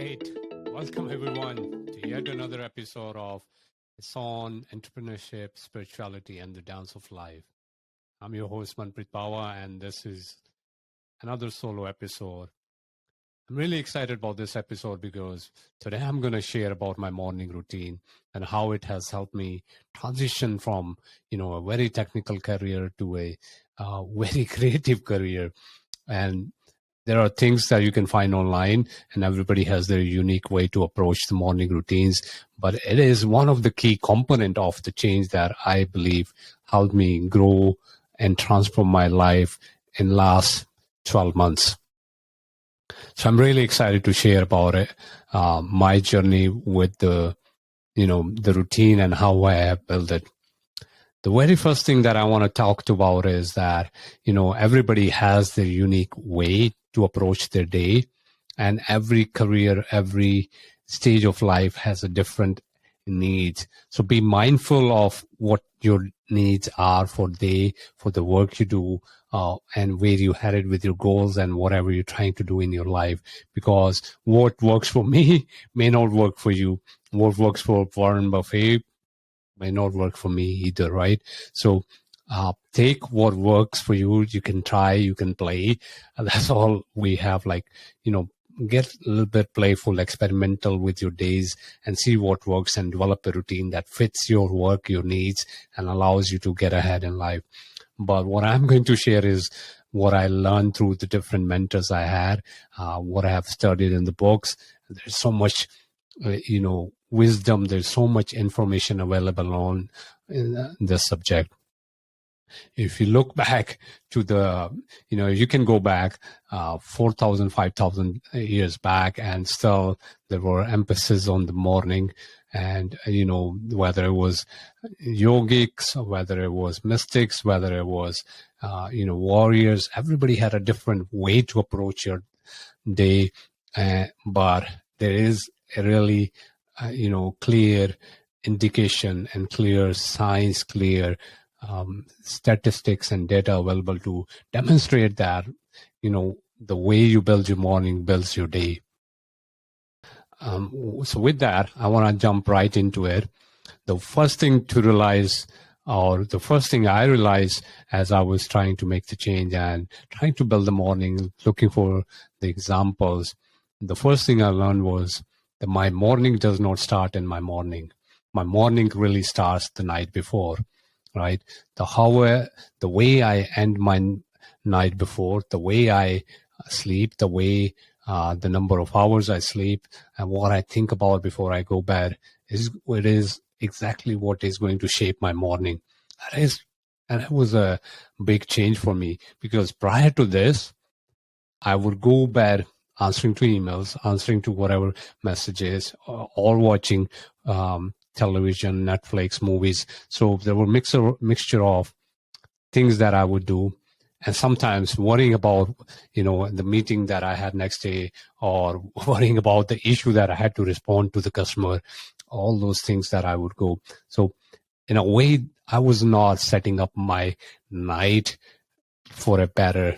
right. Welcome, everyone, to yet another episode of It's on Entrepreneurship, Spirituality, and the Dance of Life. I'm your host, Manpreet Bawa, and this is another solo episode. I'm really excited about this episode because today I'm going to share about my morning routine and how it has helped me transition from, a very technical career to a very creative career. And there are things that you can find online, and everybody has their unique way to approach the morning routines. But it is one of the key component of the change that I believe helped me grow and transform my life in last 12 months. So I'm really excited to share about it, my journey with the routine and how I have built it. The very first thing that I want to talk about is that, everybody has their unique way to approach their day, and every career, every stage of life has a different needs. So be mindful of what your needs are for the work you do, and where you headed with your goals and whatever you're trying to do in your life, because what works for me may not work for you. What works for Warren Buffett may not work for me either, right? So take what works for you. You can try, you can play. That's all we have. Get a little bit playful, experimental with your days and see what works, and develop a routine that fits your work, your needs, and allows you to get ahead in life. But what I'm going to share is what I learned through the different mentors I had, what I have studied in the books. There's so much, wisdom. There's so much information available on this subject. If you look back to you can go back 4,000, 5,000 years back, and still there were emphasis on the morning. And, whether it was yogics, whether it was mystics, whether it was, warriors, everybody had a different way to approach your day. But there is a really, clear indication and clear science, clear statistics and data available to demonstrate that, the way you build your morning builds your day. So with that, I want to jump right into it. The first thing to realize, or the first thing I realized as I was trying to make the change and trying to build the morning, looking for the examples, the first thing I learned was that my morning does not start in my morning. My morning really starts the night before, right? The way I end my night before, the way I sleep, the way the number of hours I sleep, and what I think about before I go bed it is exactly what is going to shape my morning. That was a big change for me, because prior to this, I would go bed answering to emails, answering to whatever messages, or watching television, Netflix, movies. So there were mixture of things that I would do, and sometimes worrying about, the meeting that I had next day, or worrying about the issue that I had to respond to the customer, all those things that I would go. So in a way, I was not setting up my night for a better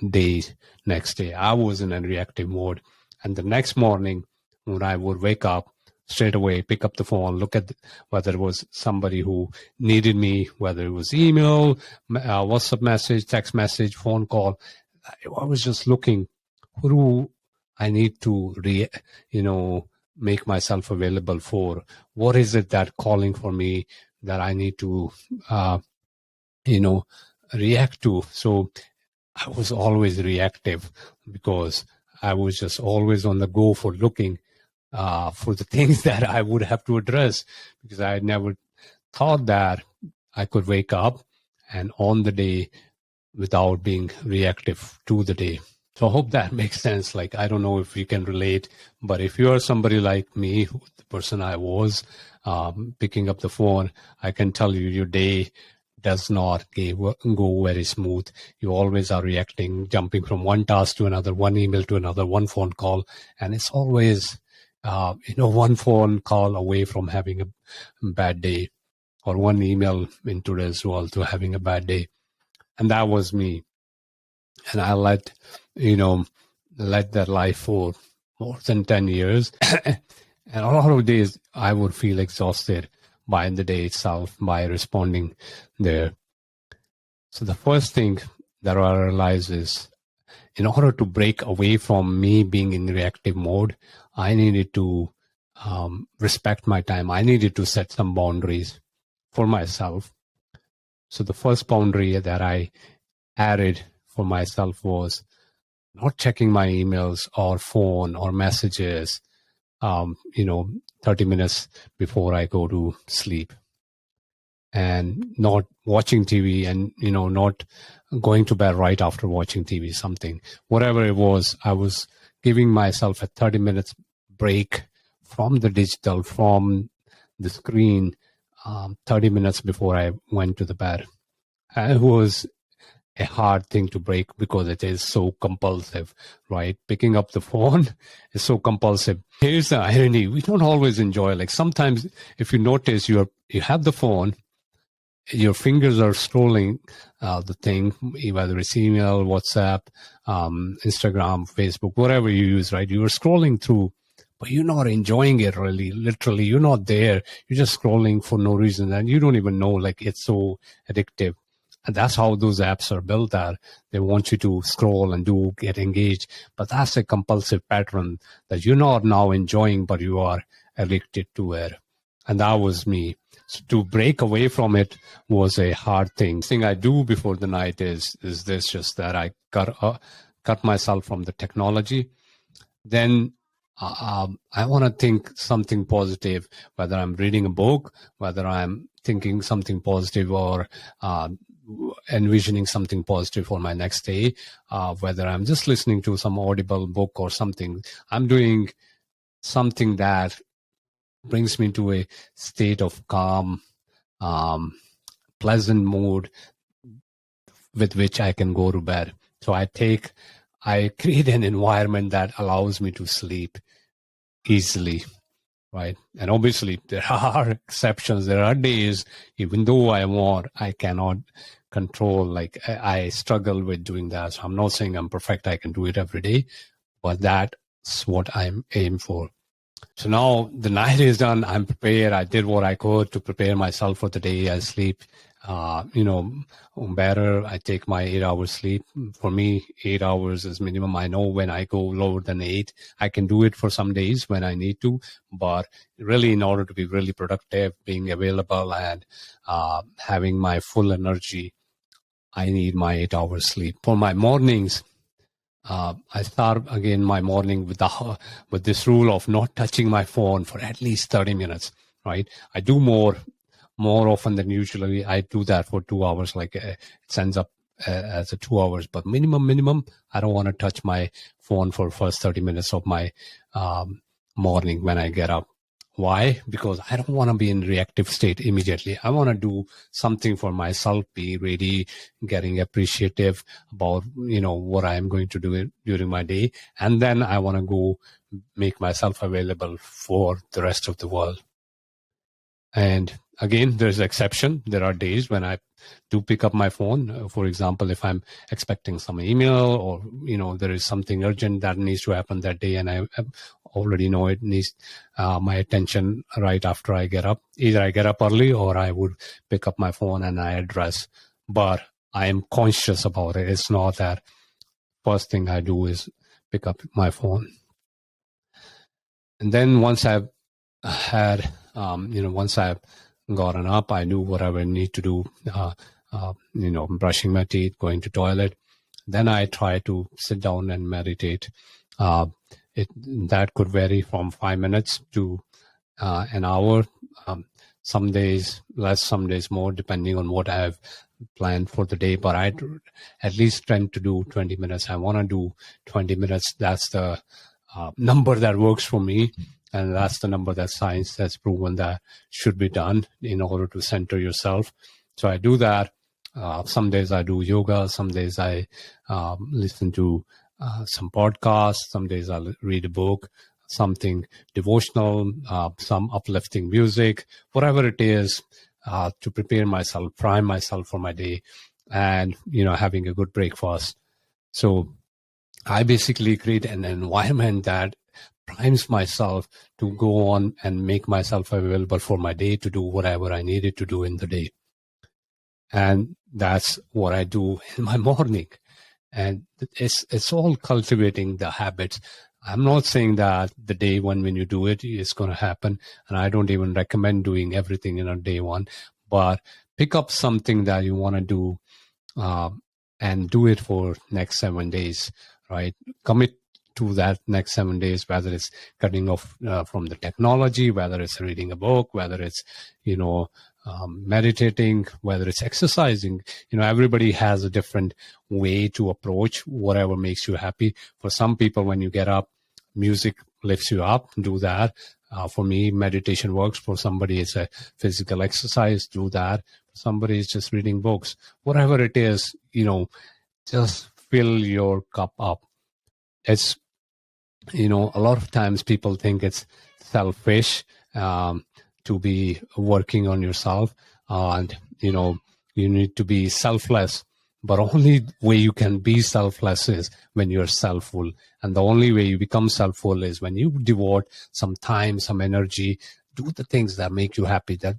day next day. I was in a reactive mode. And the next morning, when I would wake up, straight away pick up the phone, look at whether it was somebody who needed me, whether it was email, WhatsApp message, text message, phone call. I was just looking, who do I need to make myself available for? What is it that calling for me that I need to react to? So I was always reactive, because I was just always on the go for looking for the things that I would have to address, because I had never thought that I could wake up and on the day without being reactive to the day. So I hope that makes sense. Like, I don't know if you can relate, but if you are somebody like me, the person I was, picking up the phone, I can tell you your day does not go very smooth. You always are reacting, jumping from one task to another, one email to another, one phone call, and it's always one phone call away from having a bad day, or one email into today's world to having a bad day. And that was me. And I let that life for more than 10 years. And a lot of days I would feel exhausted by the day itself, by responding there. So the first thing that I realized is, in order to break away from me being in reactive mode, I needed to respect my time. I needed to set some boundaries for myself. So the first boundary that I added for myself was not checking my emails or phone or messages, 30 minutes before I go to sleep, and not watching TV, and, not going to bed right after watching TV, whatever it was. I was giving myself a 30 minutes break from the digital, from the screen, 30 minutes before I went to the bed. And it was a hard thing to break because it is so compulsive, right? Picking up the phone is so compulsive. Here's the irony. We don't always enjoy, like sometimes if you notice you have the phone, your fingers are scrolling the thing, whether it's email, WhatsApp, Instagram, Facebook, whatever you use, right? You're scrolling through, but you're not enjoying it really. Literally, you're not there. You're just scrolling for no reason, and you don't even know, like, it's so addictive. And that's how those apps are built at. They want you to scroll and get engaged. But that's a compulsive pattern that you're not now enjoying, but you are addicted to it. And that was me. So to break away from it was a hard thing. The thing I do before the night is this, just that I cut myself from the technology. Then I want to think something positive, whether I'm reading a book, whether I'm thinking something positive, or envisioning something positive for my next day, whether I'm just listening to some audible book or something. I'm doing something that brings me to a state of calm, pleasant mood with which I can go to bed. So I create an environment that allows me to sleep easily, right? And obviously there are exceptions. There are days, even though I cannot control, like I struggle with doing that. So I'm not saying I'm perfect. I can do it every day, but that's what I'm aiming for. So now the night is done. I'm prepared. I did what I could to prepare myself for the day. I sleep, better. I take my 8 hours sleep. For me, 8 hours is minimum. I know when I go lower than 8, I can do it for some days when I need to. But really, in order to be really productive, being available, and having my full energy, I need my 8 hours sleep. For my mornings, I start again my morning with this rule of not touching my phone for at least 30 minutes, right? I do more often than usually. I do that for 2 hours, like it ends up as a 2 hours, but minimum, I don't want to touch my phone for first 30 minutes of my morning when I get up. Why? Because I don't want to be in reactive state immediately. I want to do something for myself, be ready, getting appreciative about, what I am going to do during my day. And then I want to go make myself available for the rest of the world. And again, there's an exception. There are days when I do pick up my phone. For example, if I'm expecting some email, or, there is something urgent that needs to happen that day, and I already know it needs my attention right after I get up. Either I get up early, or I would pick up my phone and I address. But I am conscious about it. It's not that first thing I do is pick up my phone. And then once I've had, once I've gotten up, I do whatever I need to do, brushing my teeth, going to toilet. Then I try to sit down and meditate. That could vary from 5 minutes to an hour. Some days less, some days more, depending on what I have planned for the day. But I at least tend to do 20 minutes. I want to do 20 minutes. That's the number that works for me. And that's the number that science has proven that should be done in order to center yourself. So I do that. Some days I do yoga. Some days I listen to some podcasts. Some days I'll read a book, something devotional, some uplifting music, whatever it is, to prepare myself, prime myself for my day, and, having a good breakfast. So I basically create an environment that primes myself to go on and make myself available for my day to do whatever I needed to do in the day. And that's what I do in my morning. And it's all cultivating the habits. I'm not saying that the day one when you do it is going to happen, and I don't even recommend doing everything in a day one, but pick up something that you want to do and do it for next 7 days, right? Commit to that next 7 days, whether it's cutting off from the technology, whether it's reading a book, whether it's, meditating, whether it's exercising. Everybody has a different way to approach whatever makes you happy. For some people, when you get up, music lifts you up, do that. For me, meditation works. For somebody, it's a physical exercise, do that. For somebody, it's just reading books. Whatever it is, just fill your cup up. It's, a lot of times people think it's selfish to be working on yourself, and you need to be selfless. But only way you can be selfless is when you're selfful, and the only way you become selfful is when you devote some time, some energy, do the things that make you happy, that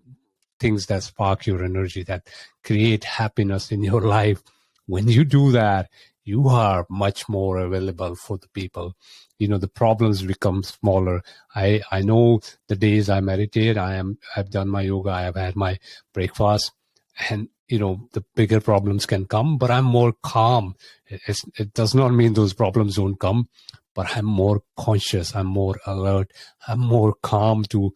things that spark your energy, that create happiness in your life. When you do that, you are much more available for the people. The problems become smaller. I know the days I meditate, I've done my yoga, I have had my breakfast, and the bigger problems can come, but I'm more calm. It does not mean those problems don't come, but I'm more conscious, I'm more alert, I'm more calm to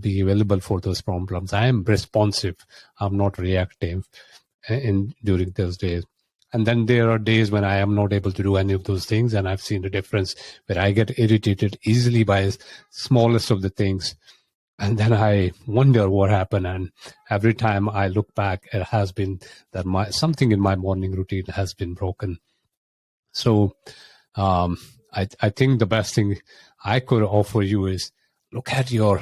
be available for those problems. I am responsive, I'm not reactive during those days. And then there are days when I am not able to do any of those things, and I've seen the difference where I get irritated easily by the smallest of the things. And then I wonder what happened. And every time I look back, it has been that something in my morning routine has been broken. So I think the best thing I could offer you is look at your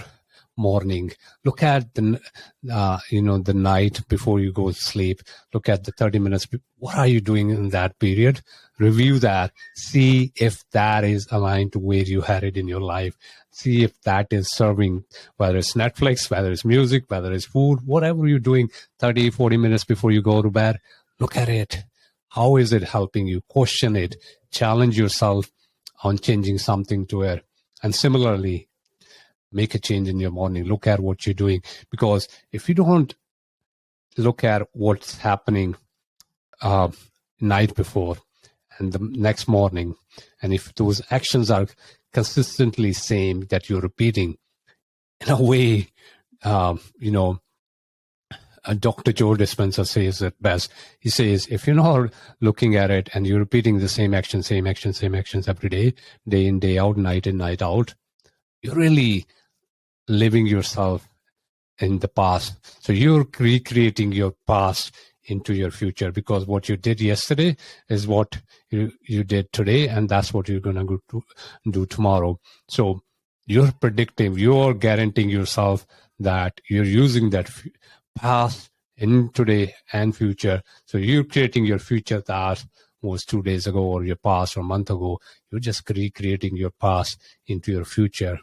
morning, look at the the night before you go to sleep, look at the 30 minutes. What are you doing in that period? Review that, see if that is aligned to where you had it in your life, see if that is serving, whether it's Netflix, whether it's music, whether it's food, whatever you're doing 30-40 minutes before you go to bed. Look at it. How is it helping you? Question it, challenge yourself on changing something to it. And similarly, make a change in your morning. Look at what you're doing, because if you don't look at what's happening night before and the next morning, and if those actions are consistently same that you're repeating, in a way, Dr. Joe Dispenza says it best. He says, if you're not looking at it and you're repeating the same actions every day, day in, day out, night in, night out, you're really living yourself in the past. So you're recreating your past into your future, because what you did yesterday is what you did today, and that's what you're going to do tomorrow. So you're predicting, you're guaranteeing yourself that you're using that past in today and future. So you're creating your future that was 2 days ago, or your past or a month ago. You're just recreating your past into your future.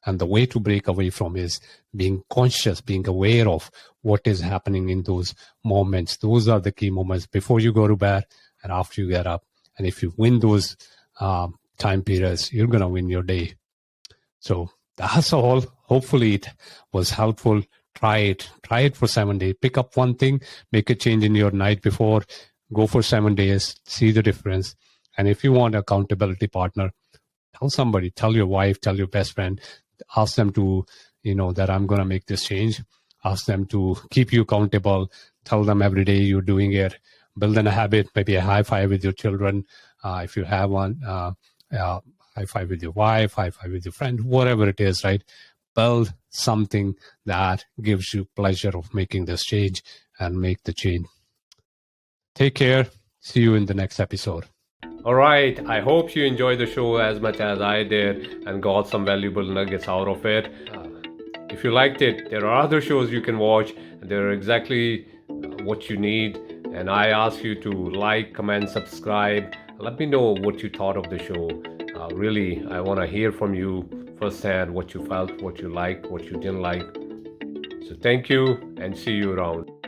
And the way to break away from is being conscious, being aware of what is happening in those moments. Those are the key moments before you go to bed and after you get up. And if you win those time periods, you're going to win your day. So that's all. Hopefully it was helpful. Try it for 7 days. Pick up one thing, make a change in your night before, go for 7 days, see the difference. And if you want an accountability partner, tell somebody, tell your wife, tell your best friend, ask them to, that I'm going to make this change. Ask them to keep you accountable. Tell them every day you're doing it. Build in a habit, maybe a high five with your children. If you have one, high five with your wife, high five with your friend, whatever it is, right? Build something that gives you pleasure of making this change and make the change. Take care. See you in the next episode. All right. I hope you enjoyed the show as much as I did and got some valuable nuggets out of it. If you liked it, there are other shows you can watch. They're exactly what you need. And I ask you to like, comment, subscribe. Let me know what you thought of the show. Really, I want to hear from you firsthand what you felt, what you liked, what you didn't like. So thank you and see you around.